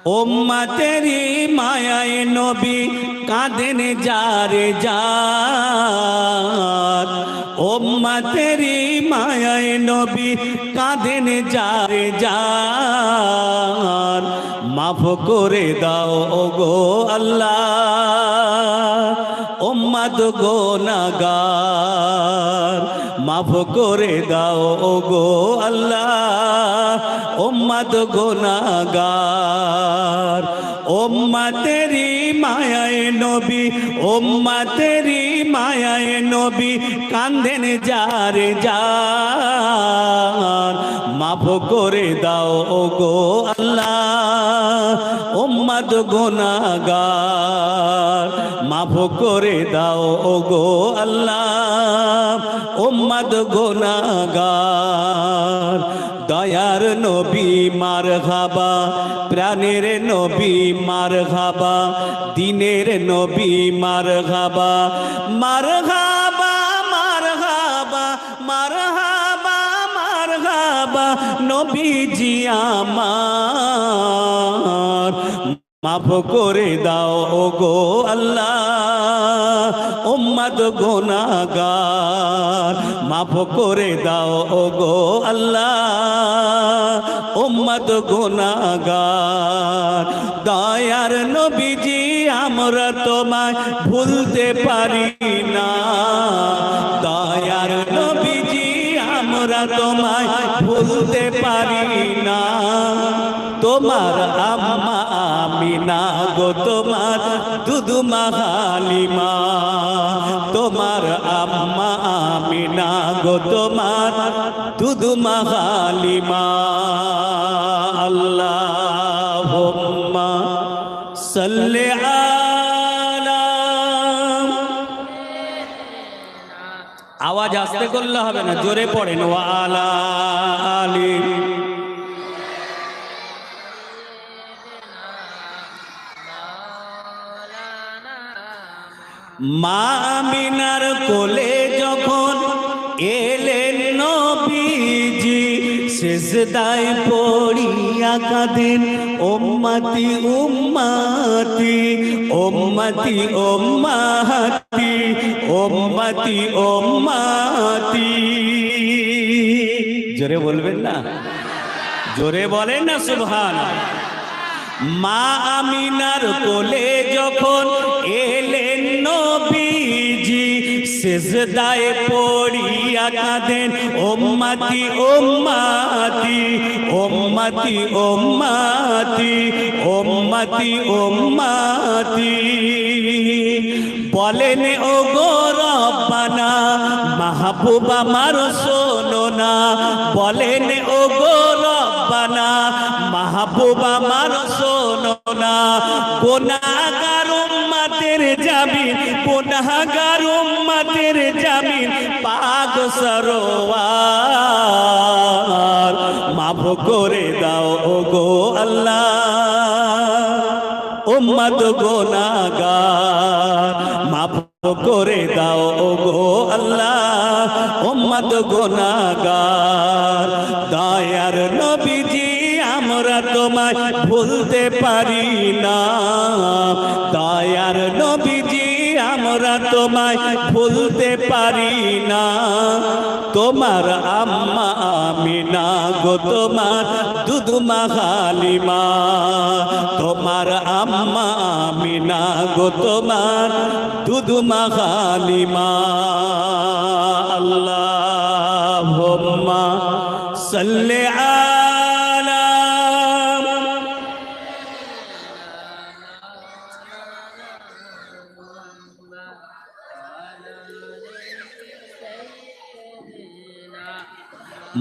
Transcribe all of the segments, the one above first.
উম্মতেরি মায়ায় নবী কাঁদেন যারে যার, উম্মতেরি মায়ায় নবী কাঁদেন যারে যার। মাফ করে দাও ওগো আল্লাহ উম্মত গুনাহগার, মাফ করে দাও ওগো আল্লাহ উম্মত গুনাহগার। উম্মতেরি মায়ায় নবী, উম্মতেরি মায়ায় নবী কাঁদেন যারে যার। মাফ করে দাও ওগো আল্লাহ উম্মত গুনাহগার, মাফ করে দাও ওগো আল্লাহ উম্মত গুনাহগার। দয়ার নবী মারহাবা, প্রাণের নবী মারহাবা, দিনের নবী মারহাবা, মারহাবা মারহাবা মারহাবা মারহাবা নবীজি আমার। মাফ করে দাও ওগো আল্লাহ উম্মত গুনাহগার, মাফ করে দাও ওগো আল্লাহ উম্মত গুনাহগার। দয়ার নবীজি আমরা তোমায় ভুলতে পারি না, দয়ার নবীজি আমরা তোমায় ভুলতে পারি না। তোমার আম্মা আমিনা গো তোমার দুধমা হালিমা, তোমার আম্মা আমিনা গো তোমার দুধমা হালিমা। আল্লাহুম্মা সাল্লি আলা, আওয়াজ আস্তে করলে হবে না, জোরে পড়েন ওয়া আলা আলি। মা আমিনার কোলে যখন এলেন নবীজি, সিজদায় পড়িয়া কাঁদেন উম্মতি উম্মতি উম্মতি উম্মতি উম্মতি উম্মতি। জোরে বলবেন না, জোরে বলেন না সুবহানাল্লাহ। মা আমিনার কোলে যখন এলেন নবীজি, সিজদায় পড়িয়া কাঁদেন উম্মতি উম্মতি উম্মতি উম্মতি উম্মতি উম্মতি। বলেন ওগো রব্বানা মাহবুব আমার শোনো না, বলেন ওগো রব্বানা মাহবুব আমার শোনো না। গুনাহগার উম্মতের জামিন, গুনাহগার উম্মতের জামিন পাক সরোয়ার। মাফ করে দাও ওগো আল্লাহ উম্মত গুনাহগার, মাফ করে দাও ওগো আল্লাহ উম্মত গুনাহগার। দয়ার নবীজি আমরা তোমায় ভুলতে পারি না, দয়ার নবীজি আমরা তোমায় ভুলতে পারি না। তোমার আম্মা আমিনা গো তোমার দুধমা হালিমা, তোমার আম্মা আমিনা গো তোমার দুধমা হালিমা। আল্লাহুম্মা সাল্লি আলা,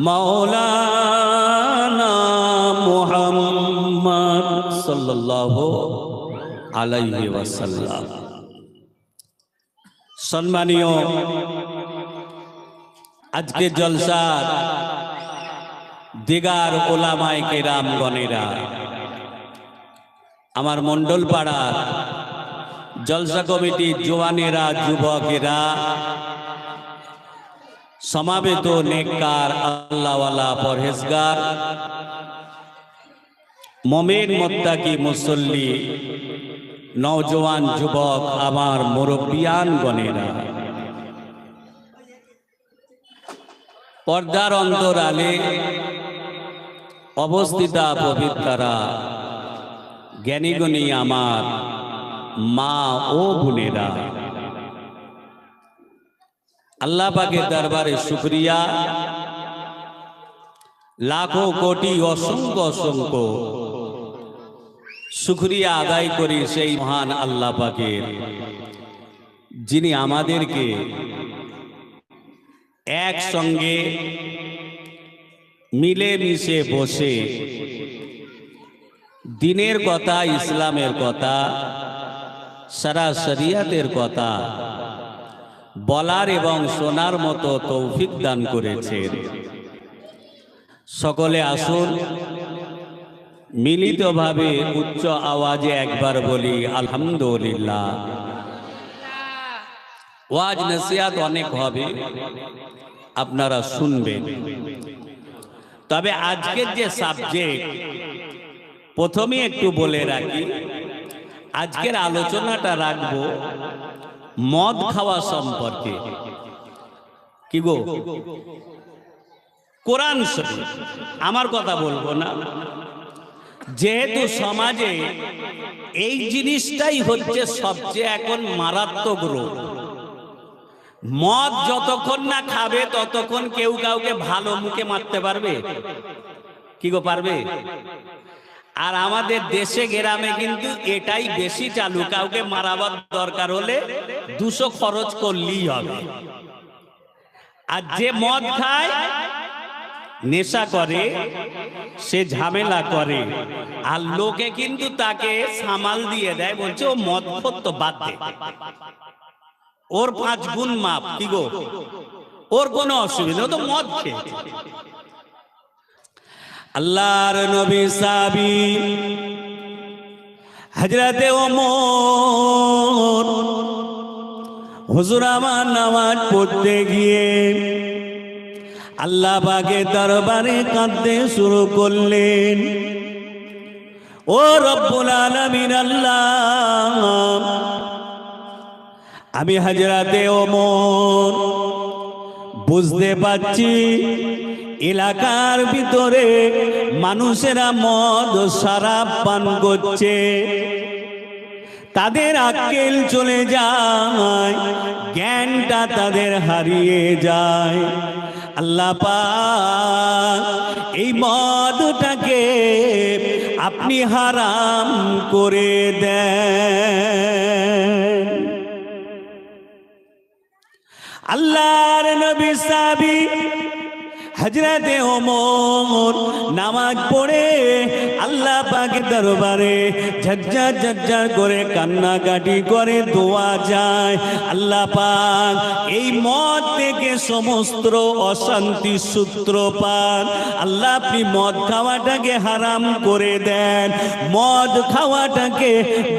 মাওলানা মুহাম্মদ সাল্লাল্লাহু আলাইহি ওয়াসাল্লাম। সম্মানীয় আজকে জলসার দিগার ওলামায়ে কেরাম গণেরা, আমার মন্ডল পাড়ার জলসা কমিটির জওয়ানেরা যুবকেরা, সমাবেত নেককার আল্লাহওয়ালা পরহেজগার, মোমেন মুত্তাকি মুসল্লি, নওজোয়ান যুবক, আমার মুরব্বিয়ান গণেরা, পর্দার অন্তরালে অবস্থিতা পবিত্রা জ্ঞানীগুণী আমার মা ও বোনেরা, আল্লাহ পাকের দরবারে শুকরিয়া, লাখো কোটি অসংখ্য অসংখ্য শুকরিয়া আদায় করি সেই মহান আল্লাহ পাকের, যিনি আমাদেরকে একসঙ্গে মিলেমিশে বসে দিনের কথা, ইসলামের কথা, সারা শরিয়াতের কথা বলার এবং শোনার মতো তৌফিক দান করেছেন। সকলে আসুন মিলিতভাবে উচ্চ আওয়াজে একবার বলি আলহামদুলিল্লাহ। ওয়াজ নসিহত অনেক হবে, আপনারা শুনবেন। তবে আজকের যে সাবজেক্ট, প্রথমে একটু বলে রাখি, আজকের আলোচনাটা রাখবো মদ খাওয়া সম্পর্কে। কি গো, কোরআন শরীফ, আমার কথা বলবো না, যেহেতু সমাজে এই জিনিসটাই হচ্ছে সবচেয়ে এখন মারাত্মক রোগ। মদ যতক্ষণ না খাবে ততক্ষণ কেউ কাউকে ভালো মুখে মারতে পারবে? কি গো, পারবে? আর আমাদের দেশে গ্রামে কিন্তু এটাই বেশি চালু, কাউকে মারাবার দরকার হলে 200 খরচ করলেই হবে। আর যে মদ খায়, নেশা করে, সে ঝামেলা করে, আর লোকে কিন্তু তাকে সামাল দিয়ে দেয়, বলছে ও মদ খোর, তো বাদ দে, ওর 5 গুণ মাপ। কি গো, ওর কোনো অসুবিধা, ও তো মদ খেয়েছে। আল্লাহর নবী সাহাবী হযরতে ওমর হুজুর আমার নামাজ পড়তে গিয়ে আল্লাহ পাকের দরবারে কাঁদতে শুরু করলেন। ও রব্বুল আলামিন আল্লাহ, আমি হযরতে ওমর বুঝতে পারছি এলাকার ভিতরে মানুষেরা মদ শরাব পান করছে, তাদের আক্কেল চলে যায়, জ্ঞানটা তাদের হারিয়ে যায়। আল্লাহ পাক এই মদটাকে আপনি হারাম করে দেন। আল্লাহর নবী সাহাবী হযরতে ওমর নামাজ পড়ে আল্লাহ পাকের দরবারে ঝরঝর ঝরঝর করে কান্নাকাটি করে দোয়া যায়, আল্লাহ পাক এই মদ থেকে সমস্ত অশান্তি সূত্রপাত, আল্লাহ আপনি মদ খাওয়াটাকে হারাম করে দেন, মদ খাওয়াটাকে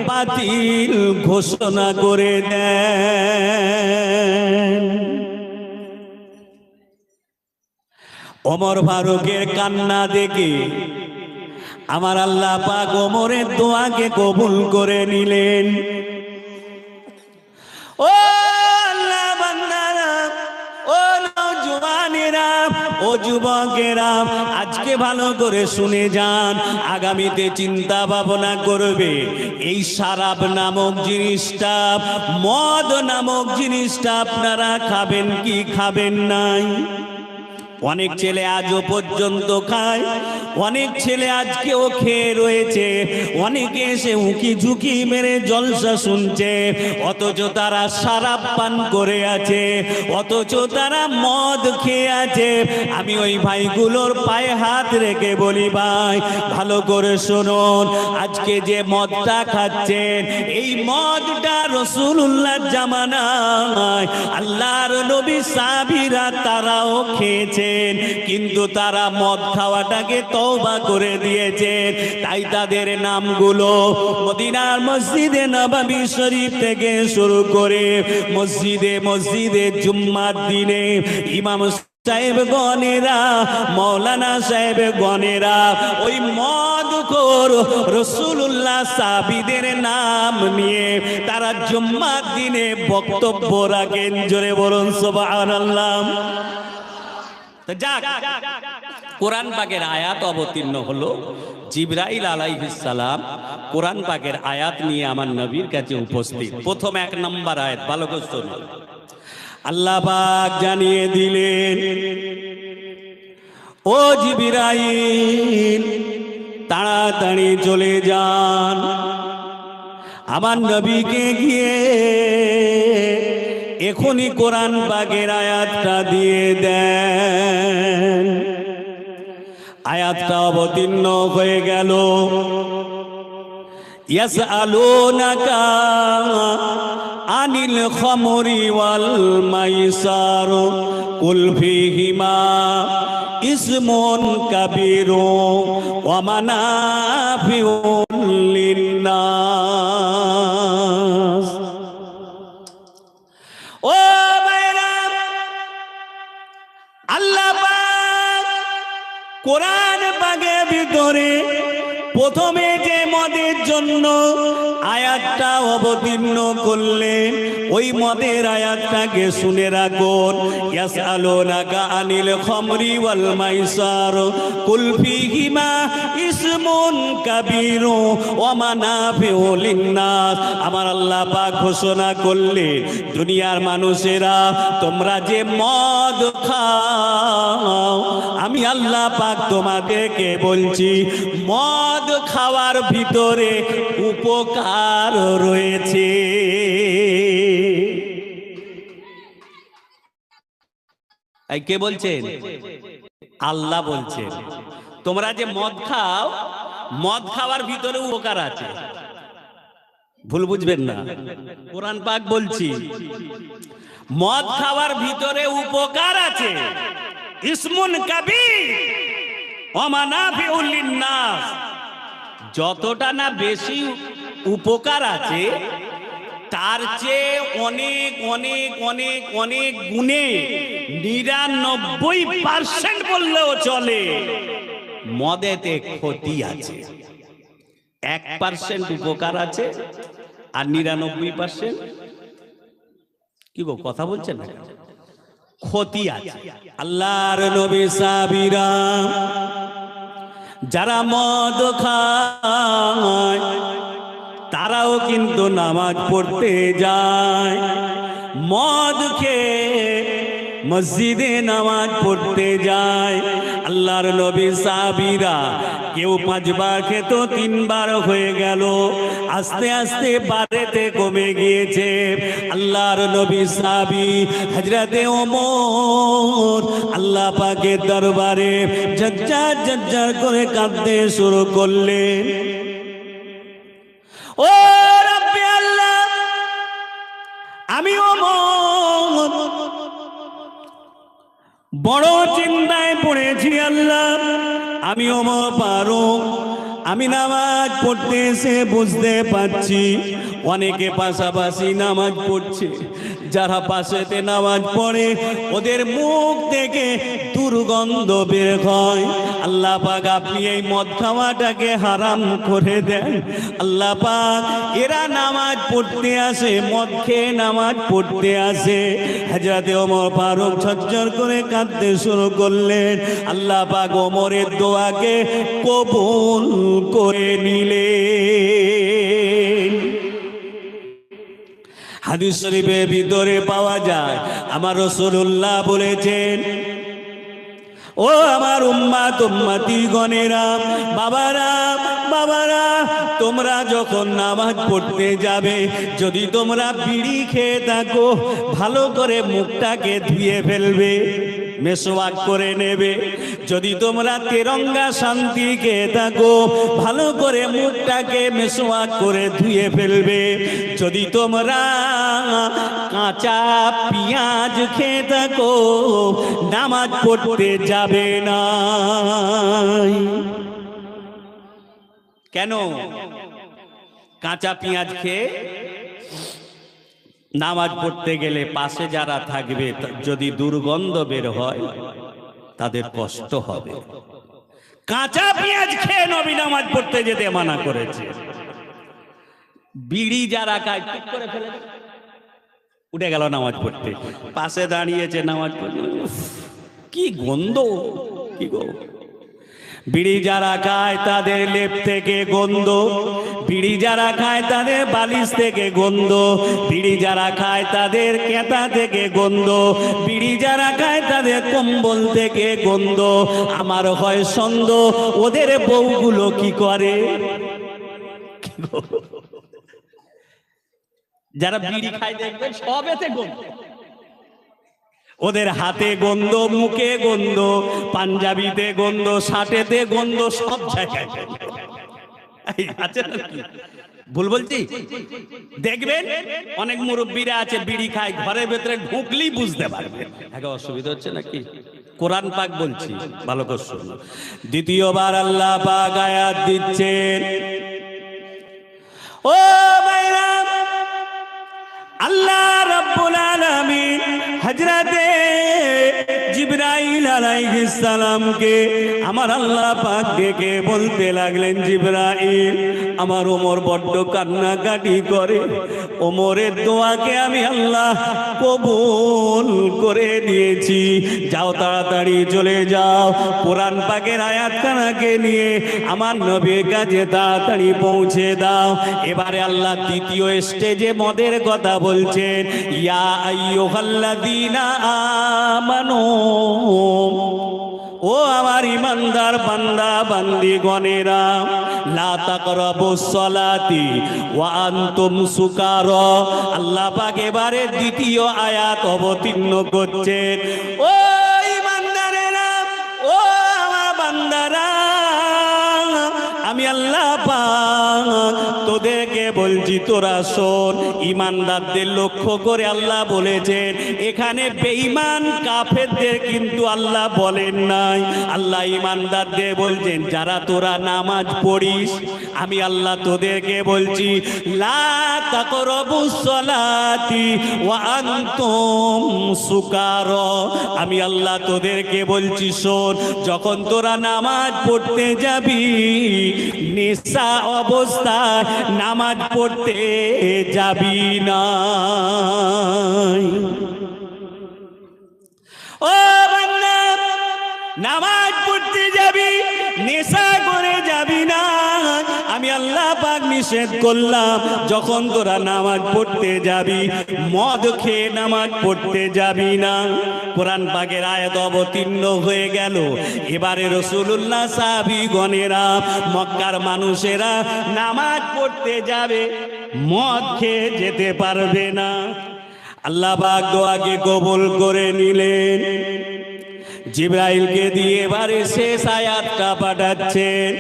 বাতিল ঘোষণা করে দেন। ওমর ফারুকের কান্না দেখে আমার আল্লাহ পাক ওমরের দোয়াকে কবুল করে নিলেন। ও আল্লাহ বান্দারা, ও নওজোয়ানেরা, ও যুবকেরা, আজকে ভালো করে শুনে যান, আগামীতে চিন্তা ভাবনা করবে এই শরাব নামক জিনিসটা, মদ নামক জিনিসটা আপনারা খাবেন কি খাবেন নাই। অনেক ছেলে আজও পর্যন্ত খায়, অনেক ছেলে আজকেও খেয়ে রয়েছে, অনেকে এসে উকি ঝুঁকি মেরে জলসা শুনছে, অথচ তারা শরাব পান করে আছে, অথচ তারা মদ খেয়ে আছে। আমি ওই ভাইগুলোর পায়ে হাত রেখে বলি, ভাই ভালো করে শুনুন, আজকে যে মদটা খাচ্ছেন এই মদটা রাসূলুল্লাহর জামানায় আল্লাহর নবী সাহাবীরা তারাও খেয়েছে, কিন্তু তারা মদ খাওয়াটাকে তওবা করে দিয়েছেন। তাই তাদের নামগুলো মদিনার মসজিদে নববী শরীফ থেকে শুরু করে মসজিদে মসজিদে জুম্মার দিনে ইমাম সাহেব গনেরা, মৌলানা সাহেব গনেরা, ওই মদখোর রাসূলুল্লাহ সাহাবীদের নাম নিয়ে তারা জুম্মার দিনে বক্তব্য রাখেন। জোরে বলুন সুবহানাল্লাহ। যাক, কোরআন পাকের আয়াত অবতীর্ণ হলো। জিবরাইল আলাইহিস সালাম কোরআন পাকের আয়াত নিয়ে আমার নবীর কাছে উপস্থিত। প্রথম 1 নম্বর আয়াত, ভালো করে শুনুন। আল্লাহ পাক জানিয়ে দিলেন, ও জিবরাইল তাড়াতাড়ি চলে যান, আমার নবীকে গিয়ে এখনই কোরআন পাকের আয়াতটা দিয়ে দেন। আয়াতটা অবতীর্ণ হয়ে গেল। ইয়াসআলুনাকা আনিল খামরি ওয়াল মাইসার কুল ফীহিমা ইসমুন কাবীরু ওয়া মানাফিউ লিন্নাস। ও ভাইরা, আল্লাহ পাক কোরআন পাকের ভিতরে প্রথমে যে মদের জন্য আয়াতটা অবতীর্ণ করলেন, ওই মদের আয়াতটাকে শুনে রাখুন। ইয়াসআলুনাকা আনিল খামরি ওয়াল মাইসার কুল ফীহিমা ইসমুন কাবীরু ওয়া মানাফিউ লিন্নাস। আমার আল্লাহ পাক ঘোষণা করলেন, দুনিয়ার মানুষেরা তোমরা যে মদ খাও, আমি আল্লাহ পাক তোমাদেরকে বলছি মদ খাওয়ার ভিতরে উপকার রয়েছে। এই কে বলছেন? আল্লাহ বলছেন, তোমরা যে মদ খাও, মদ খাওয়ার ভিতরে উপকার আছে। ভুল বুঝবেন না, কোরআন পাক বলছি মদ খাওয়ার ভিতরে উপকার আছে। ইসমুন কাবীর ওয়া মানাফিউ লিন্নাস। যতটা না বেশি উপকার আছে, তার চেয়ে অনেক অনেক অনেক অনেক গুণে 99% বললেও চলে মদেতে ক্ষতি আছে। 1% উপকার আছে আর 99% কি গো কথা বলছেন না, ক্ষতি আছে। আল্লাহর নবী সাহাবীরা যারা মদ খায় তারাও কিন্তু নামাজ পড়তে যায়। মদ খেয়ে মসজিদে নামাজ পড়তে যায়। আল্লাহর নবী সাহাবীরা কেউ 5 বার খেত, 3 বার হয়ে গেল, আস্তে আস্তে বারেতে কমে গিয়েছে। আল্লাহর নবী সাহাবী হযরতে ওমর আল্লাহ পাকের দরবারে ঝরঝর ঝরঝর করে কাঁদতে শুরু করলেন। ও রব্বি আল্লাহ, আমি ওমর বড় চিন্তায় পড়েছি। আল্লাহ, আমি ওমর ফারুক, আমি নামাজ পড়তে এসে বুঝতে পারছি অনেকে পাশাপাশি নামাজ পড়ছে। যারা পাশেতে নামাজ পড়ে ওদের মুখ থেকে দুর্গন্ধ বের হয়। আল্লাহ পাক আপনি এই মদ খাওয়াটাকে হারাম করে দেন। আল্লাহ পাক এরা নামাজ পড়তে আসে, মদ খেয়ে নামাজ পড়তে আসে। হযরতে ওমর ফারুক ঝরঝর করে কাঁদতে শুরু করলেন। আল্লাহ পাক ওমরের দোয়াকে কবুল করে নিলেন। হাদিস শরীফের ভিতরে পাওয়া যায়, আমার রাসূলুল্লাহ বলেছেন, ও আমার উম্মাত উম্মতি গণেরা, বাবারা বাবারা, তোমরা যখন নামাজ পড়তে যাবে, যদি তোমরা বিড়ি খেয়ে থাকো, ভালো করে মুখটাকে ধুয়ে ফেলবে, মেসওয়াক করে নেবে। যদি তোমরা তেরঙ্গা শান্তি খেয়ে থাকো, ভালো করে মুখটাকে মেসওয়াক করে ধুয়ে ফেলবে। যদি তোমরা কাঁচা পেঁয়াজ খেয়ে থাকো, নামাজ পড়তে যাবে না। কেন? কাঁচা পেঁয়াজ খেয়ে নামাজ পড়তে গেলে পাশে যারা থাকবে যদি দুর্গন্ধ বের হয় তাদের কষ্ট হবে। কাঁচা পেঁয়াজ খেয়ে নবী নামাজ পড়তে যেতে মানা করেছে। বিড়ি যারা খায় ঠিক করে ফেলে উঠে গেল নামাজ পড়তে, পাশে দাঁড়িয়েছে নামাজ পড়তে, কি গন্ধ, কি গো। বিড়ি যারা খায় তাদের লেপ থেকে গন্ধ, বিড়ি যারা খায় তাদের বালিশ থেকে গন্ধ, বিড়ি যারা খায় তাদের কেতা থেকে গন্ধ, বিড়ি যারা খায় তাদের কম্বল থেকে গন্ধ। আমার হয় সন্দেহ ওদের বউগুলো কি করে। যারা বিড়ি খায় দেখবেন সবেতে গন্ধ, ওদের হাতে গন্ধ, মুখে গন্ধ, পাঞ্জাবিতে গন্ধ, শার্টেতে গন্ধ, সব জায়গায় আছে নাকি? ভুল বলছি? দেখবেন অনেক মুরব্বীরা আছে বিড়ি খায়, ঘরের ভেতরে ঢুকলেই বুঝতে পারবে। আগে অসুবিধা হচ্ছে নাকি? কোরআন পাক বলছি, ভালো করে শুনুন। দ্বিতীয়বার আল্লাহ পাক আয়াত দিচ্ছেন, ও ভাইরা, আল্লাহ রাব্বুল আলামিন হযরতে জিবরাইল আলাইহিস সালামকে আমার আল্লাহ পাক ডেকে বলতে লাগলেন, জিবরাইল, আমার ওমর বড্ড কান্নাকাটি করে, ওমরের দোয়াকে আমি আল্লাহ কবুল করে দিয়েছি, যাও তাড়াতাড়ি চলে যাও, কোরআন পাকের আয়াতখানাকে নিয়ে আমার নবীর কাছে তাড়াতাড়ি পৌঁছে দাও। এবারে আল্লাহ তৃতীয় স্টেজে মদের কথা বলছেন, ইয়া আইয়ুহাল্লাযীনা আমানু, ও আমার ইমানদার বান্দা বান্দিগণেরা, লা তাকরাবুস সালাতি ওয়া আনতুম সুকারা। আল্লাহ পাক এবারে দ্বিতীয় আয়াত অবতীর্ণ করছেন, ও ইমানদারেরা, ও আমার বান্দারা, আমি আল্লাহ পাক তোদেরকে বলছি, তোরা শোন। ইমানদারদের লক্ষ্য করে আল্লাহ বলেছেন, এখানে বেঈমান কাফেরদের কিন্তু আল্লাহ বলেন নাই। আল্লাহ ইমানদারদের বলছেন, যারা তোরা নামাজ পড়িস, আমি আল্লাহ তোদেরকে বলছি, লা তাকরাবুস সালাতি ওয়া আনতুম সুকারা। আমি আল্লাহ তোদেরকে বলছি, শোন, যখন তোরা নামাজ পড়তে যাবি, নেশা অবস্থায় নামাজ পড়তে যাবি না। ও বান্দা, নামাজ পড়তে যাবি, নেশা করে যাবি না। আমি আল্লাহ পাক নিষেধ করলাম, যখন তোরা নামাজ পড়তে যাবি, মদ খেয়ে নামাজ পড়তে যাবি না। কোরআন পাকের আয়াত অবতীর্ণ হয়ে গেল। এবারে রাসূলুল্লাহ সাহাবীগণেরা, মক্কার মানুষেরা নামাজ পড়তে যাবে, মদ খেয়ে যেতে পারবে না। আল্লাহ পাক দোয়াকে কবুল করে নিলেন। জিবরাইলকে দিয়ে এবারে শেষ আয়াতটা পাঠাচ্ছেন,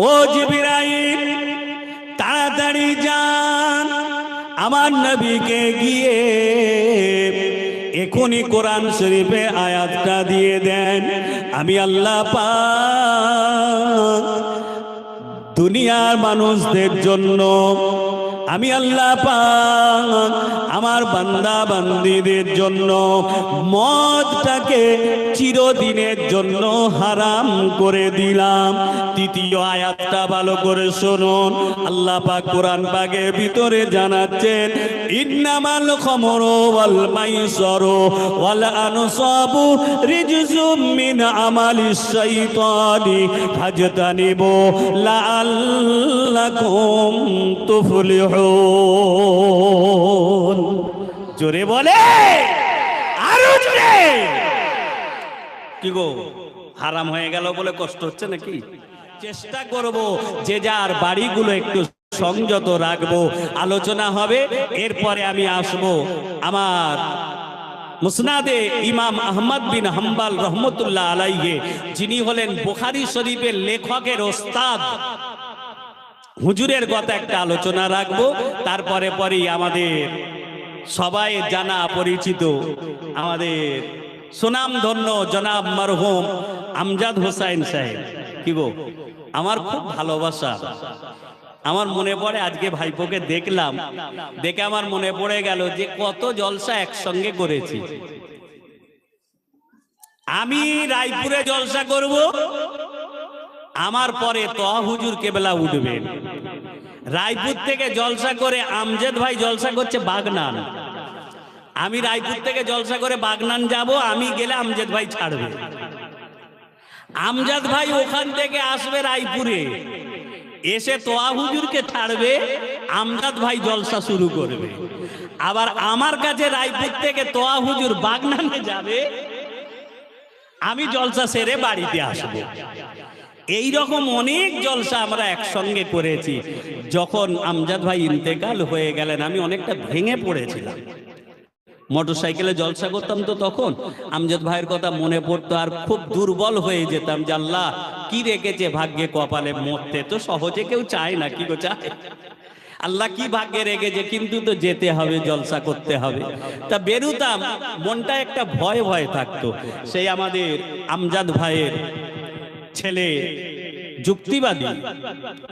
ও জিবরাইল, তাড়াতাড়ি যান, আমার নবীকে গিয়ে এখনই কোরআন শরীফে আয়াতটা দিয়ে দেন। আমি আল্লাহ পাক দুনিয়ার মানুষদের জন্য, আমি আল্লাহ পাক আমার বান্দা বান্দীদের জন্য মদটাকে চিরদিনের জন্য হারাম করে দিলাম। তৃতীয় আয়াতটা ভালো করে শুনুন। আল্লাহ পাক কোরআন পাকের ভিতরে জানাচ্ছেন, ইন্নামাল খামরু ওয়াল মাইসিরু ওয়াল আনসাবু রিজসুম মিন আমালিশ শাইতানি ফাজতানিবু লাআল্লাকুম তুফলিহুন। জোরে বলে, আরো জোরে। কি গো, হারাম হয়ে গেল বলে কষ্ট হচ্ছে নাকি? চেষ্টা করব যে যার বাড়িগুলো একটু সংযত রাখবো। আলোচনা হবে, এরপরে আমি আসব আমার মুসনাদে ইমাম আহমদ বিন হাম্বল রহমতুল্লাহ আলাইহি, যিনি হলেন বুখারী শরীফের লেখকের ওস্তাদ, হুজুরের কথা একটা আলোচনা রাখবো। তারপরে পরেই আমাদের সবাই জানা পরিচিত, আমাদের সুনামধন্য জনাব মরহুম আমজাদ হোসাইন সাহেব, কি গো, আমার খুব ভালোবাসা, আমার মনে পড়ে আজকে ভাইপোকে দেখলাম, দেখে আমার মনে পড়ে গেল যে কত জলসা একসঙ্গে করেছি। আমি রায়পুরে জলসা করব, আমার পরে তোয়া হুজুর কেবলা উঠবেন। রায়পুর থেকে জলসা করে আমজাদ ভাই জলসা করছে বাগনান, আমি রায়পুর থেকে জলসা করে বাগনান যাব, আমি গেলে আমজাদ ভাই ছাড়বে। আমজাদ ভাই ওখান থেকে আসবে রায়পুরে, এসে তোয়া হুজুরকে ছাড়বে, আমজাদ ভাই জলসা শুরু করবে। আবার আমার কাছে রায়পুর থেকে তোয়া হুজুর বাগনানে যাবে, আমি জলসা সেরে বাড়িতে আসব। এই রকম অনেক জলসা আমরা একসঙ্গে করেছি। যখন আমজাদ ভাই ইন্তেকাল হয়ে গেলেন আমি অনেকটা ভেঙে পড়েছিলাম। মোটরসাইকেলে জলসা করতাম তো তখন আমজাদ ভাইয়ের কথা মনে পড়তো, আর খুব দুর্বল হয়ে যেতাম যে আল্লাহ কি রেখেছে ভাগ্যে কপালে, মরতে তো সহজে কেউ চায় না, কি গো চায়? আল্লাহ কি ভাগ্যে রেখেছে, কিন্তু তো যেতে হবে, জলসা করতে হবে। তা বেরুতাম, মনটা একটা ভয় ভয় থাকতো। সেই আমাদের আমজাদ ভাইয়ের ছেলে যুক্তিবাদী,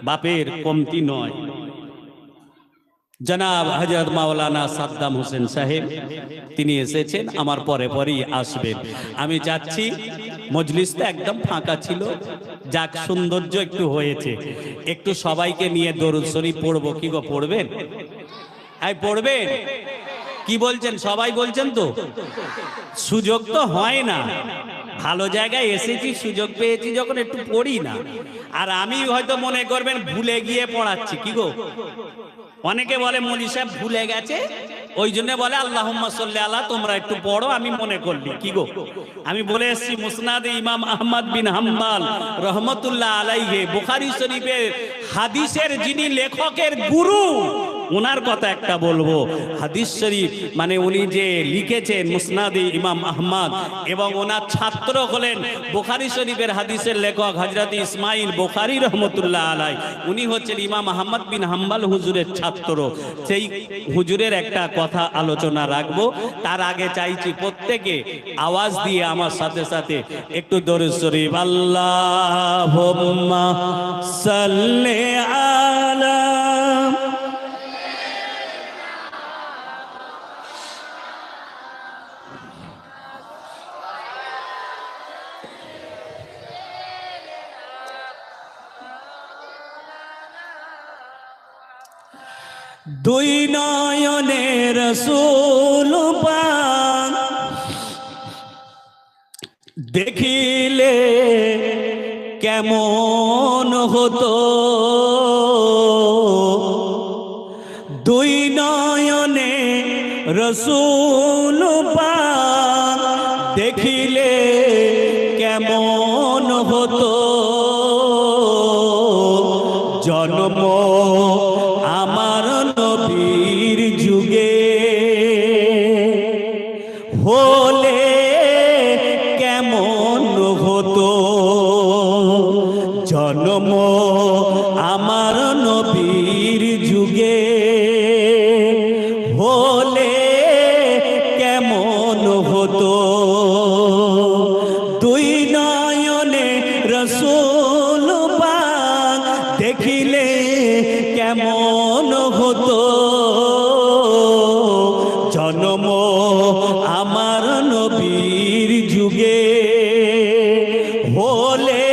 বাপের কমতি নয়, জনাব হযরত মাওলানা সাদ্দাম হোসেন সাহেব, তিনি এসেছেন, আমার পরে পরেই আসবেন। আমি যাচ্ছি, মজলিসটা একদম ফাঁকা ছিল, যাক সৌন্দর্য একটু হয়েছে, একটু সবাইকে নিয়ে দরুদ শরীফ পড়বো। কি গো পড়বেন? এই পড়বেন? কি বলছেন? সবাই বলছেন তো? সুযোগ তো হয় না, ভালো জায়গায় এসেছি, সুযোগ পেয়েছি যখন একটু পড়ি না। আর আমি হয়তো মনে করবেন ভুলে গিয়ে পড়াচ্ছি, কি গো? অনেকে বলে মৌলী সাহেব ভুলে গেছে, ওই জন্য বলে আল্লাহুম্মা সাল্লি আলা, তোমরা একটু পড়ো, আমি মনে করলি। কি গো? আমি বলে এসেছি মুসনাদে ইমাম আহমদ বিন হাম্বল রহমতুল্লাহ আলাইহি, বুখারী শরীফের হাদিসের যিনি লেখকের গুরু, ওনার কথা একটা বলবো। হাদিস শরীফ মানে উনি যে লিখেছেন মুসনাদে ইমাম আহমদ, এবং ওনার ছাত্র হলেন বুখারী শরীফের হাদিসের লেখক হযরত ইসমাইল বুখারী রহমতুল্লাহ আলাই। উনি হচ্ছেন ইমাম আহমদ বিন হাম্বল হুজুরের ছাত্র। সেই হুজুরের একটা কথা আলোচনা রাখবো, তার আগে চাইছি প্রত্যেকে আওয়াজ দিয়ে আমার সাথে সাথে একটু দরুদ শরীফ আল্লাহুম্মা সাল্লি আলা দুই নয়নে রাসূল পাক দেখিলে কেমন হতো, দুই নয়নে রাসূল পাক দেখিলে কেমন হতো, জন্ম আমার নবীর যুগে হলে কেমন হতো, জন্ম আমার নবীর যুগে হলে কেমন হতো, দুই নয়নে রাসূল পাক দেখিলে কেমন হতো, জন্ম আমার নবীর যুগে হলে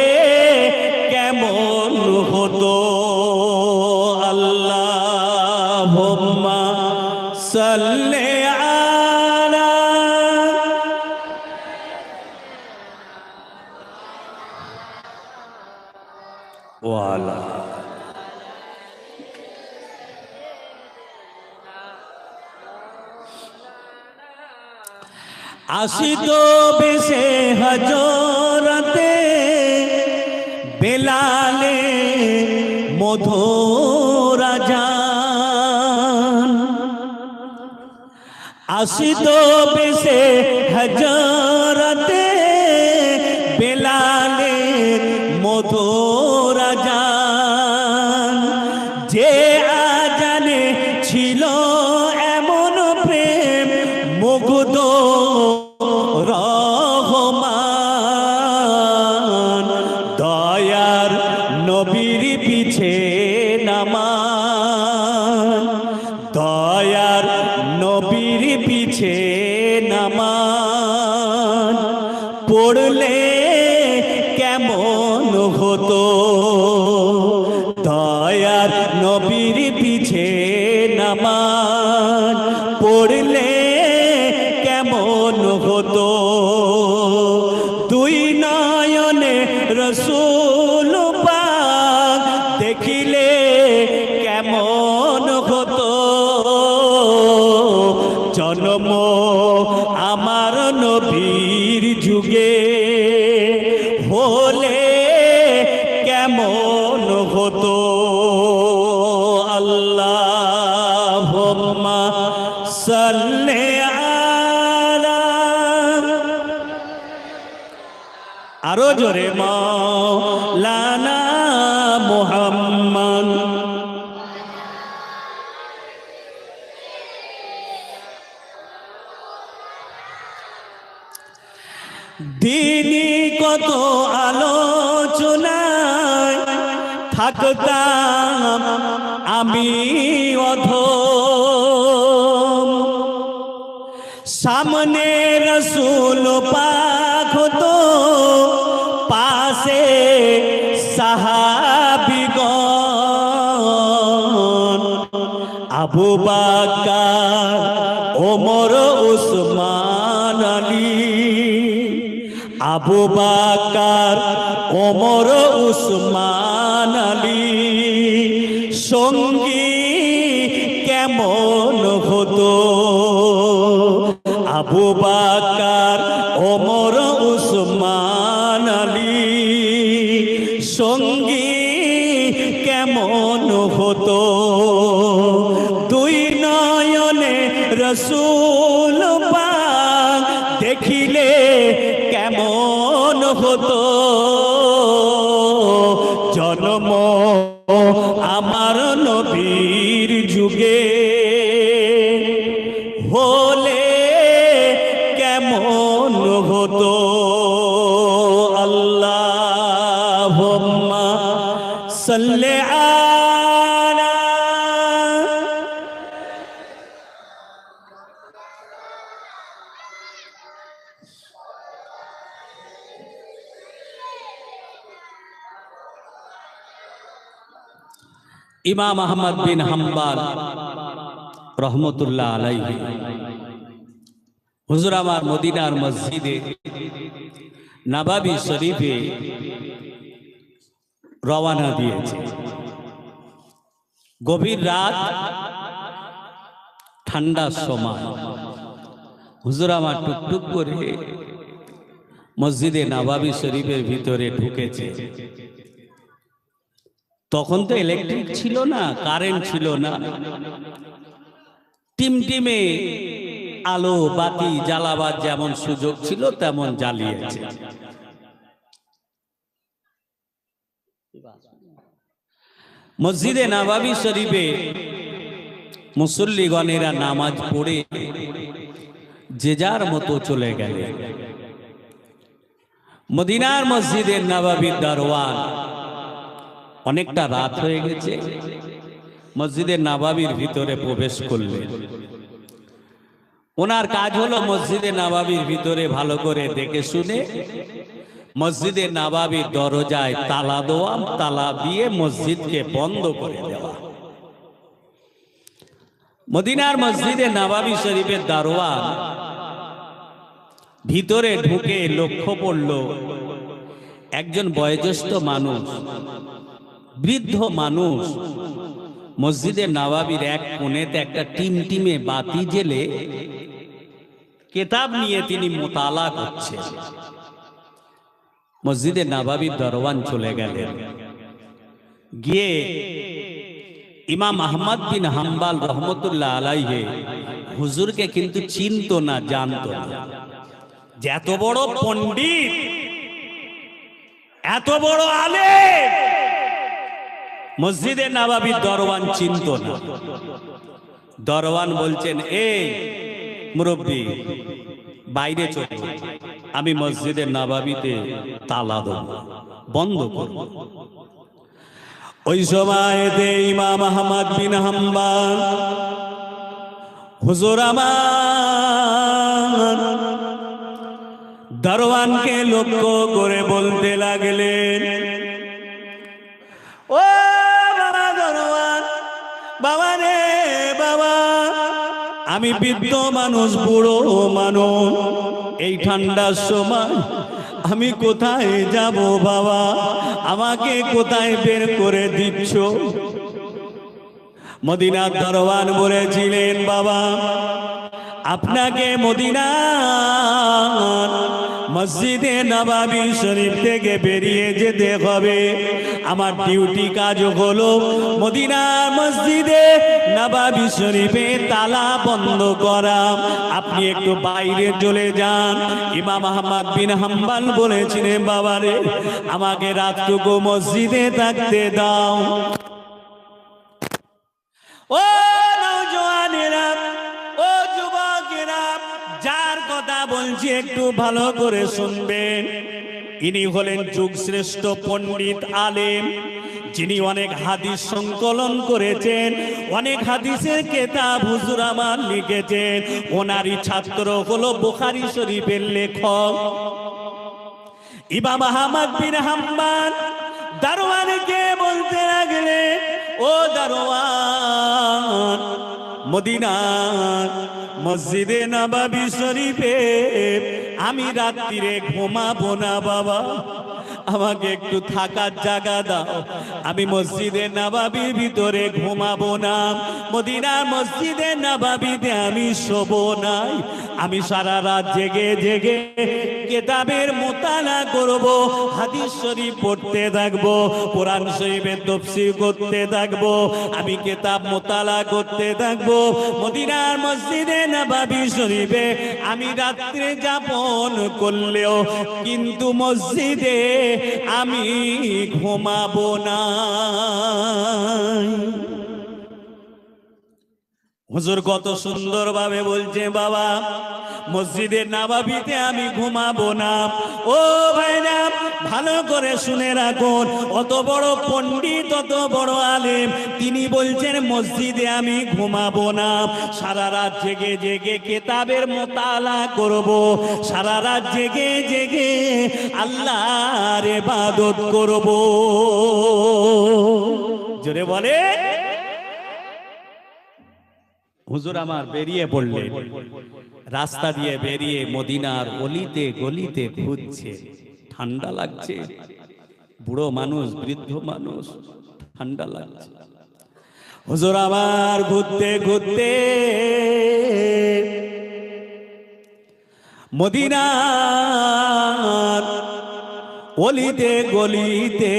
কেমন হতো। আল্লাহুম্মা সাল্লি আলা ওয়ালা আসিত বেশে হজরতে বেলালে মধুর আযান, আসিত বেশে হজরতে বেলালে মধুর আযান, যে আযানে ছিল এমন প্রেম মুগ্ধ রহমান, দয়ার নবীর পিছে নামাজ পড়লে কেমন হতো, দয়ার নবীর পিছে নামাজ পড়লে কেমন হতো, দুই নয়নে রসূল পাক দেখিলে কেমন হতো, জন্ম আমার নবীর যুগে হলে কেমন হতো। আল্লাহুম্মা সাল্লি আলা, আরো জোরে মাওলানা মুহাম্মদ। দিনই কত আলোচনায় থাকতাম আমি অধম, সামনে রসূল পাক হতো, পাশে সাহাবীগণ, আবু বকর ওমর উসমান আলী, আবু বকর ওমর উসমান আলী, সঙ্গী কেমন হতো, আবু বকর ওমর উসমান আলী, সঙ্গী কেমন হতো, দুই নয়নে রসূল পাক দেখিলে কেমন হতো, জন্ম আমার নবীর যুগে হলে কেমন হতো। আল্লাহুম্মা সাল্লি আলা, ইমাম আহমদ বিন হাম্বল রহমতুল্লাহ আলাইহি হুজুর আমার মদিনার মসজিদে নববী শরীফে রওনা দিয়েছে। গভীর রাত, ঠান্ডার সময় হুজুর আমার টুকটুক করে মসজিদে নববী শরীফের ভিতরে ঢুকেছে। তখন তো ইলেকট্রিক ছিল না, কারেন্ট ছিল না, টিমটিমে আলো বাতি জ্বালাবার যেমন সুযোগ ছিল তেমন জ্বালিয়েছে। মসজিদে নববী শরীফে মুসল্লিগণেরা নামাজ পড়ে যে যার মতো চলে গেলেন। মদিনার মসজিদের নববীর দরওয়ান, অনেকটা রাত হয়ে গেছে, মসজিদের নববীর ভিতরে প্রবেশ করলেন। ওনার কাজ হলো মসজিদে নববীর ভিতরে ভালো করে দেখে শুনে মসজিদে নববীর দরজায় তালা দেওয়া, তালা দিয়ে মসজিদকে বন্ধ করে দেওয়া। মদিনার মসজিদে নববী শরীফের দারোয়ান ভিতরে ঢুকে লক্ষ্য পড়ল একজন বয়োজ্যেষ্ঠ মানুষ, বৃদ্ধ মানুষ মসজিদে নববীর এক কোণেতে একটা টিমটিমে বাতি জেলে কিতাব নিয়ে তিনি মুতালা করছেন। মসজিদে নববীর দরওয়ান চলে গেলেন, গিয়ে ইমাম আহমদ বিন হাম্বল রহমতুল্লাহ আলাইহি হুজুরকে কিন্তু চিনত না, জানত না। যে এত বড় পণ্ডিত, এত বড় আলেম, মসজিদে নববীর দরওয়ান চিনত না। দরওয়ান বলছেন, এই মুরব্বী বাইরে চলো, আমি মসজিদে নববীতে তালা দেব, বন্ধ করব। ওই সময়তে ইমাম আহমদ বিন হাম্বল হুজুর আমার দারোয়ানকে লক্ষ্য করে বলতে লাগলেন, ও বাবা দারোয়ান, বাবা রে বাবা, আমি বৃদ্ধ মানুষ, বুড়ো মানুষ, এই ঠান্ডার সময় আমি কোথায় যাব বাবা, আমাকে কোথায় বের করে দিচ্ছ? মদিনার দারোয়ান বলেছিলেন, বাবা আপনাকে মদিনার মসজিদে নববী শরীফ থেকে বেরিয়ে যেতে হবে। আমার ডিউটি কাজ হলো মদিনার মসজিদে নববী শরীফে তালা বন্ধ করা। আপনি একটু বাইরে চলে যান। ইমাম আহমদ বিন হাম্বল বলেছিলেন, বাবারে আমাকে রাতটুকু মসজিদে থাকতে দাও। ও নওজওয়ানেরা, ও যুবকেরা, যার কথা বলছি একটু ভালো করে শুনবেন। ইনি হলেন যুগ শ্রেষ্ঠ পণ্ডিত আলেম, যিনি অনেক হাদিস সংকলন করেছেন, অনেক হাদিসের কিতাব হুজুর আমার লিখেছেন। ওনারই ছাত্র হলো বুখারী শরীফের লেখক ইমাম আহমদ বিন হাম্বল। দারোয়ানকে বলতে লাগলে, ও দারোয়ান, মদিনার মসজিদে নববী শরীফে আমি রাত্রিরে ঘুমাবো না বাবা, আমাকে একটু থাকার জায়গা দাও। আমি মসজিদে নববীর ভিতরে ঘুমাবো না, মদিনার মসজিদে নববীতে আমি শোবো না। আমি সারা রাত জেগে জেগে কিতাবের মুতালা করব, হাদিস শরীফ পড়তে থাকবো, কোরআন শরীফের তাফসীর করতে থাকবো, আমি কিতাব মুতালা করতে থাকবো। মদিনার মসজিদে নববী শরীফে আমি রাত্রে যাপন করলেও কিন্তু মসজিদে আমি ঘুমাবো না। হুজুর কত সুন্দর ভাবে বলছে, বাবা মসজিদে নববীতে আমি ঘুমাবো না। ও ভাইরা ভালো করে শুনে রাখুন, অত বড় পণ্ডিত, অত বড় আলেম, তিনি বলছেন মসজিদে আমি ঘুমাবো না। সারা রাত জেগে জেগে কিতাবের মুতালা করব, সারা রাত জেগে জেগে আল্লাহর ইবাদত করব। জোরে বলে। হুজুর আমার বেরিয়ে পড়লেন, রাস্তা দিয়ে বেরিয়ে মদিনার অলিতে গলিতে ঘুরছে। ঠান্ডা লাগছে, বুড়ো মানুষ, বৃদ্ধ মানুষ, ঠান্ডা লাগছে। হুজুর আমার ঘুরতে ঘুরতে মদিনার অলিতে গলিতে,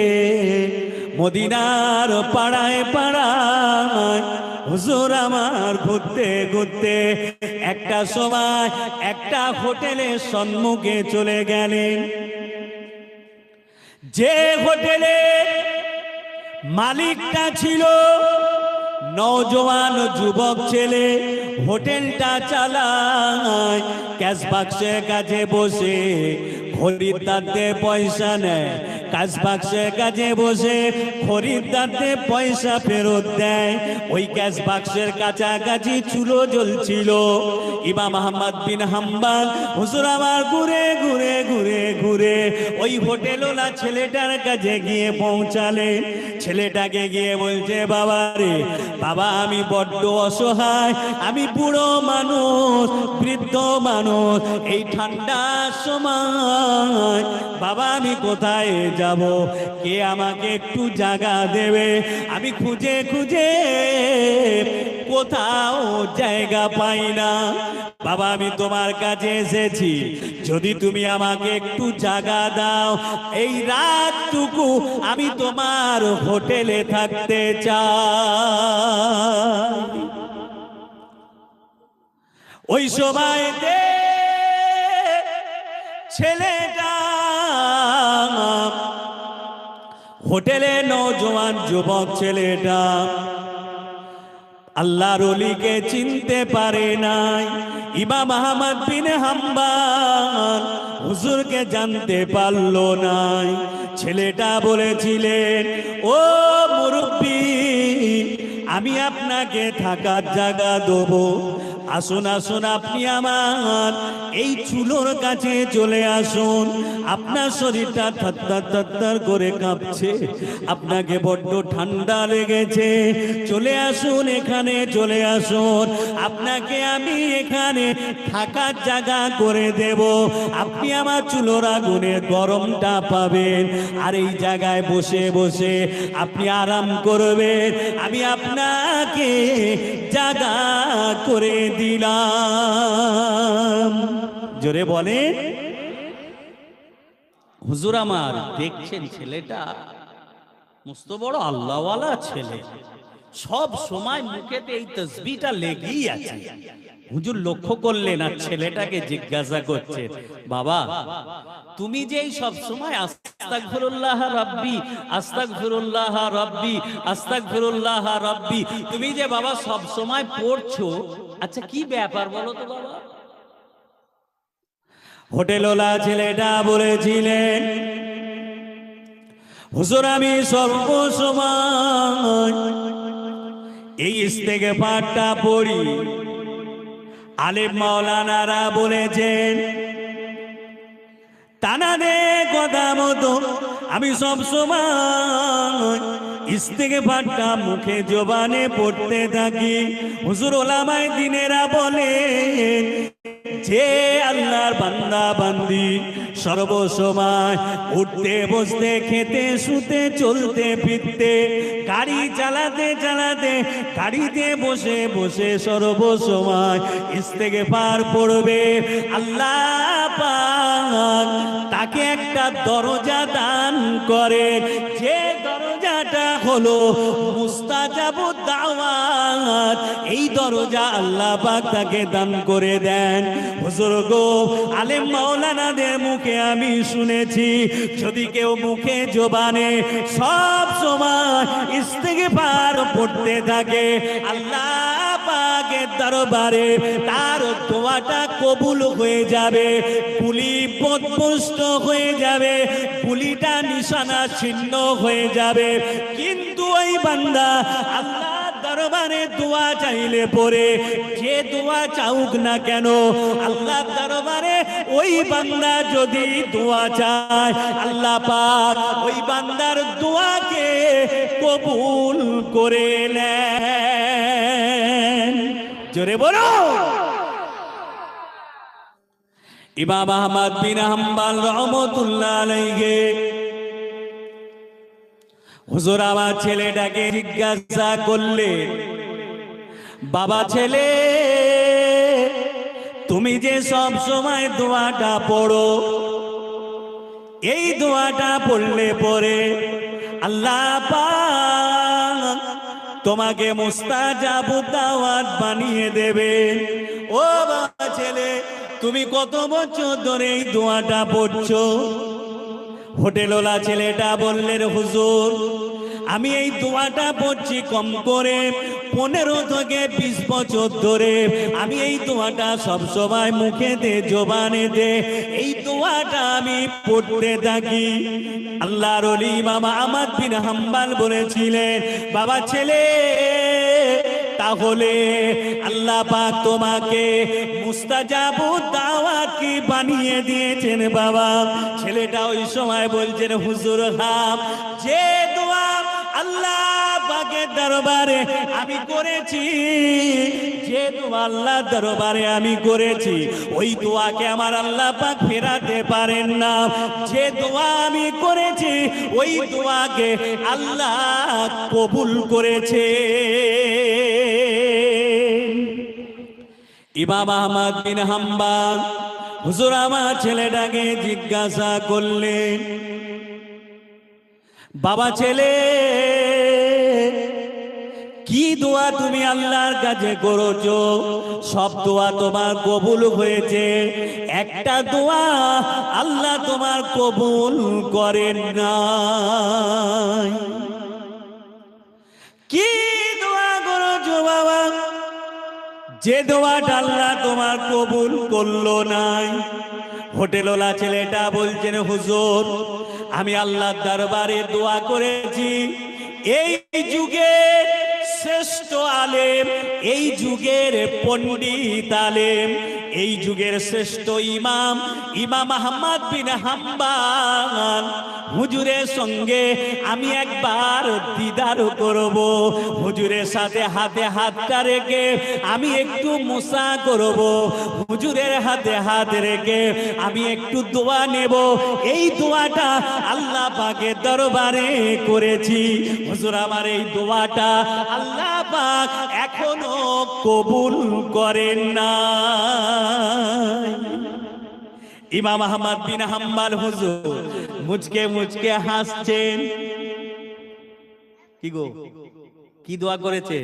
মদিনার পাড়ায় পাড়ায় হুজুর আমার ঘুরতে ঘুরতে একটা সময় একটা হোটেলের সম্মুখে চলে গেলেন। যে হোটেলে মালিকটা ছিল নওজোয়ান যুবক ছেলে, হোটেলটা চালায়, ক্যাশ বাক্সের কাছে বসে খরিদ্দারদের পয়সা নেয়, ক্যাশ বাক্সের কাছে বসে খরিদ্দারদের পয়সা ফেরত দেয়। ওই ক্যাশ বাক্সের কাছাকাছি চুলো জ্বলছিল। ইমাম আহমদ বিন হাম্বল হুজুর আমার ঘুরে ঘুরে ঘুরে ঘুরে ওই হোটেলওয়ালা ছেলেটার কাছে গিয়ে পৌঁছালেন। ছেলেটাকে গিয়ে বলছে, বাবা রে বাবা, আমি বড্ড অসহায়, আমি বুড়ো মানুষ, বৃদ্ধ মানুষ, এই ঠান্ডার সময় বাবা আমি কোথায় যাব? কে আমাকে একটু জায়গা দেবে? আমি খুঁজে খুঁজে কোথাও জায়গা পাই না। বাবা আমি তোমার কাছে এসেছি, যদি তুমি আমাকে একটু জায়গা দাও, এই রাতটুকু আমি তোমার হোটেলে থাকতে চাই। ওই সময়তে ছেলেটা হোটেলে, নওজোয়ান যুবক ছেলেটা আল্লাহর ওলিকে চিনতে পারে নাই। ইমাম আহমদ বিন হাম্বল হুজুরকে জানতে পারলো নাই। ছেলেটা বলেছিলেন, ও মুরব্বি, আমি আপনাকে থাকার জায়গা দেবো, আসুন আসুন আপনি আমার এই চুলোর কাছে চলে আসুন। আপনার শরীরটা থরথর থরথর করে কাঁপছে, আপনাকে বড্ড ঠান্ডা লেগেছে, চলে আসুন, এখানে চলে আসুন। আপনাকে আমি এখানে থাকার জায়গা করে দেব, আপনি আমার চুলোর আগুনের গরমটা পাবেন, আর এই জায়গায় বসে বসে আপনি আরাম করবেন। আমি আপনাকে জায়গা করে দিলাম। জোরে বলে হুজুর আমার। দেখছেন ছেলেটা মস্ত বড় আল্লাহওয়ালা ছেলে, সব সময় মুখেতে এই তাসবিহটা লেগেই আছে। হুজুর লক্ষ্য করলেন আর ছেলেটাকে জিজ্ঞাসা করছে, বাবা তুমি যে সব সময় আস্তাগফিরুল্লাহ রাব্বি আস্তাগফিরুল্লাহ রাব্বি আস্তাগফিরুল্লাহ রাব্বি তুমি যে বাবা সব সময় পড়ছো, আচ্ছা কি ব্যাপার বলো তো বাবা? হোটেলওয়ালা ছেলেটা বলেছিলেন, হুজুর আমি সর্বসময় এই ইস্তেগফারটা পড়ি। আলেম মাওলানারা বলেছেন, তানাদে কথা মতো আমি সবসময় ইস্তেগফারটা মুখে জবানে পড়তে থাকি। হুজুর ওলামায়ে দ্বীনেরা বলেন, যে আল্লাহর বান্দা বান্দি সর্বসময় উঠতে বসতে খেতে শুতে চলতে ফিরতে গাড়ি চালাতে চালাতে গাড়িতে বসে বসে সর্বসময় ইস্তেগফার পড়বে, আল্লাহ পাক তাকে একটা দরজা দান করে, যে দরজাটা হলো মুস্তাজাবুদ দাওয়াত। এই দরজা আল্লাহ পাক তাকে দান করে দেন। হুজুর গো, আলেম মাওলানাদের মুখে আমি শুনেছি, যদি কেউ মুখে জবানে সব সময় ইস্তেগফার পড়তে থাকে, আল্লাহ পাকের দরবারে তার দোয়াটা কবুল হয়ে যাবে, গুলি পথভ্রষ্ট হয়ে যাবে, গুলিটা নিশানা ছিন্ন হয়ে যাবে। কিন্তু ওই বান্দা আল্লাহ দরবারে দোয়া চাইলে পরে, যে দোয়া চাউক না কেন, আল্লাহ দরবারে ওই বান্দা যদি দোয়া চায়, আল্লাহ পাক ওই বান্দার দোয়াকে কবুল করে নেন। জোরে বলো। ইমাম আহমদ বিন হাম্বল রহমতুল্লাহ আলাইহি, হুজুর আমার ছেলেটাকে জিজ্ঞাসা করলে, বাবা ছেলে তুমি যে সব সময় দোয়াটা পড়ো, এই দোয়াটা পড়লে পরে আল্লাহ পাক তোমাকে মুস্তাজাবুদ দাওয়াত বানিয়ে দেবে। ও বাবা ছেলে, তুমি কত বছর ধরে এই দোয়াটা পড়ছো? হোটেলওয়ালা ছেলেটা বললেন, হুজুর আমি এই দোয়াটা পড়ছি কম করে 15 থেকে 20 বছর ধরে। আমি এই দোয়াটা সব সময় মুখে দে জবানে দে এই দোয়াটা আমি পড়তে থাকি। আল্লাহর ওলি ইমাম আহমদ বিন হাম্বল বলেছিলেন, বাবা ছেলে তাহলে আল্লাহ পাক তোমাকে মুস্তাজাবুদ দাওয়াত কি বানিয়ে দিয়েছেন বাবা? ছেলেটা ওই সময় বলছেন, হুজুর হ্যাঁ, যে দোয়া আল্লাহ পাকের দরবারে আমি করেছি, যে দোয়া আল্লাহ দরবারে আমি করেছি, ওই দোয়াকে আমার আল্লাহ পাক ফেরাতে পারেন না। যে দোয়া আমি করেছি ওই দোয়াকে আল্লাহ কবুল করেছে। ইমাম আহমদ বিন হাম্বল হুজুর আমার ছেলেটাকে জিজ্ঞাসা করলেন, বাবা ছেলে কি দোয়া তুমি আল্লাহর কাছে করেছো? সব দোয়া তোমার কবুল হয়েছে, একটা দোয়া আল্লাহ তোমার কবুল করেন না। কি দোয়া করেছো বাবা, যে দোয়াটা আল্লাহ তোমার কবুল করলো নাই? হোটেলওয়ালা ছেলেটা বলছেন, হুজুর আমি আল্লাহর দরবারে দোয়া করেছি, এই যুগে শ্রেষ্ঠ আলেম, এই যুগের পণ্ডিত আলেম, এই যুগের শ্রেষ্ঠ ইমাম, ইমাম আহমদ বিন হাম্বল হুজুরের সঙ্গে আমি একবার দিদার করব। হুজুরের সাথে হাতে হাতটা রেখে আমি একটু মুসা করব। হুজুরের হাতে হাত রেখে আমি একটু দোয়া নেব। এই দোয়াটা আল্লাহ পাকের দরবারে করেছি। হুজুর আমার এই দোয়াটা আল্লাহ পাক এখনো কবুল করেন না। ইমাম আহমদ বিন হাম্বল হুজুর মুচকে মুচকে হাসছেন। কি গো, কি দোয়া করেছে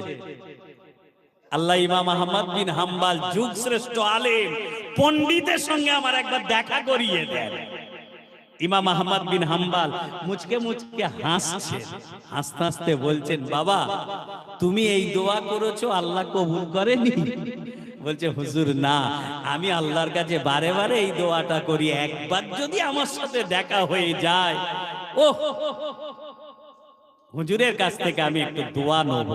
আল্লাহ? ইমাম আহমদ বিন হাম্বল যুগ শ্রেষ্ঠ আলেম পণ্ডিতের সঙ্গে আমার একবার দেখা করিয়ে দেন। ইমাম আহমদ বিন হাম্বল মুচকে মুচকে হাসছেন, হাসতে হাসতে বলছেন, বাবা তুমি এই দোয়া করেছো, আল্লাহ কবুল করেনি? বলছে, হুজুর না, আমি আল্লাহর কাছে বারে বারে এই দোয়াটা করি, একবার যদি আমার সাথে দেখা হয়ে যায়, ও হুজুরের কাছ থেকে আমি একটু দোয়া নেব।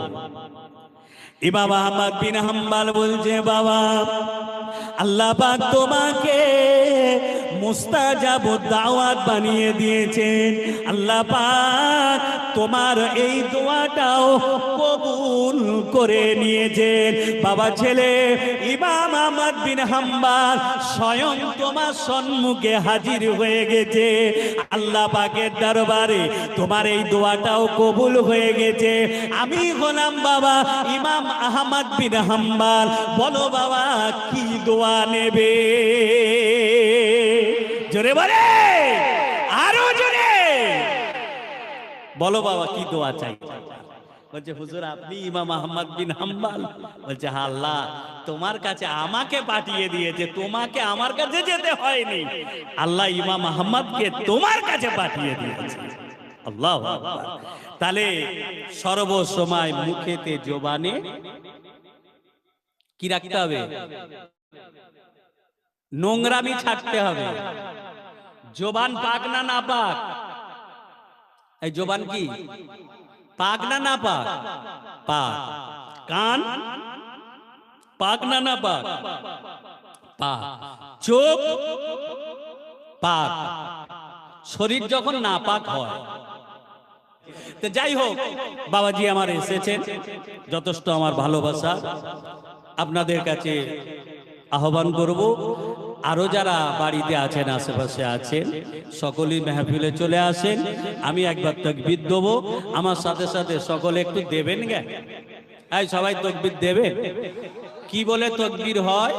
ইমাম আহমদ বিন হাম্বল বলছে, বাবা আল্লাহ পাক তোমাকে মুস্তাজাব দাওয়াত বানিয়ে দিয়েছেন। আল্লাহ পাক তোমার এই দোয়াটাও কবুল করে নিয়েছেন। বাবা ছেলে ইমাম আহমদ বিন হাম্বল স্বয়ং তোমার সম্মুখে হাজির হয়ে গেছে। আল্লাহ পাকের দরবারে তোমার এই দোয়াটাও কবুল হয়ে গেছে। আমি হলাম বাবা ইমাম আহমদ বিন হাম্বল। বলো বাবা কি দোয়া নেবে? জোরে বলে, আরো জোরে বলো বাবা কি দোয়া চাই? বলছে, হুজুর আপনি ইমাম আহমদ বিন হাম্বল? বলছে, হ্যাঁ, আল্লাহ তোমার কাছে আমাকে পাঠিয়ে দিয়েছে, তোমাকে আমার কাছে যেতে হয়নি। আল্লাহ ইমাম আহমদকে তোমার কাছে পাঠিয়ে দিয়েছে। আল্লাহু আকবার। তাহলে সর্বসময় মুখেতে জবানে কি রাখতে হবে? নোংরামি ছাড়তে হবে। জবান পাক না না পাক? এই জবান কি পাক না না পাক? পাক। কান পাক না না পাক? পাক। চোখ পাক। শরীর যখন না পাক হয়। তো যাই হোক, বাবাজি আমার এসেছেন, যথেষ্ট আমার ভালোবাসা। আপনাদের কাছে আহ্বান করব, আরো যারা বাড়িতে আছেন, আশেপাশে আছেন, সকলেই মেহফিলে চলে আসেন। আমি একবার তাকবীর দেব, আমার সাথে সাথে সকলে একটু দেবেন গে। এই সবাই তাকবীর দেবে। কি বলে তাকবীর হয়?